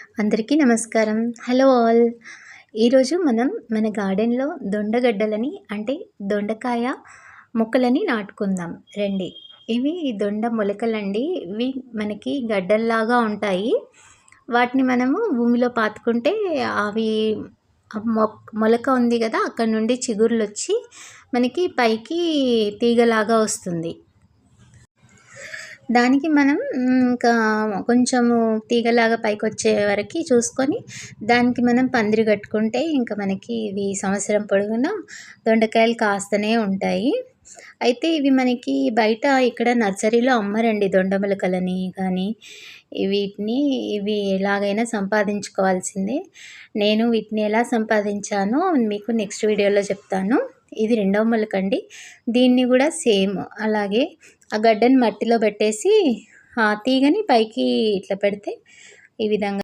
అందరికీ నమస్కారం. Hello all. ఈరోజు మనం మన గార్డెన్‌లో దొండగడ్డలని అంటే దొండకాయ మొక్కలని నాటుకుందాం రండి. ఇవి దొండ మొలకలండి. ఇవి మనకి గడ్డల్లాగా ఉంటాయి. వాటిని మనము భూమిలో పాతుకుంటే అవి మొలక ఉంది గదా! అక్కడి నుండి చిగుర్లొచ్చి మనకి పైకి తీగలాగా వస్తుంది. దానికి మనం ఇంకా కొంచెము తీగలాగా పైకొచ్చే వరకి చూసుకొని, దానికి మనం పందిరి కట్టుకుంటే ఇంక మనకి ఇవి సంవత్సరం పొడుగునా దొండకాయలు కాస్తనే ఉంటాయి. అయితే ఇవి మనకి బయట ఇక్కడ నర్సరీలో అమ్మరండి దొండ మొలకలని కానీ, ఇవి ఎలాగైనా సంపాదించుకోవాల్సిందే. నేను వీటిని ఎలా సంపాదించానో మీకు నెక్స్ట్ వీడియోలో చెప్తాను. ఇది రెండవ మొలకండి. దీన్ని గూడా సేమ్ అలాగే ఆ గడ్డని మట్టిలో పెట్టేసి ఆ తీగని పైకి ఇట్లా పెడితే ఈ విధంగా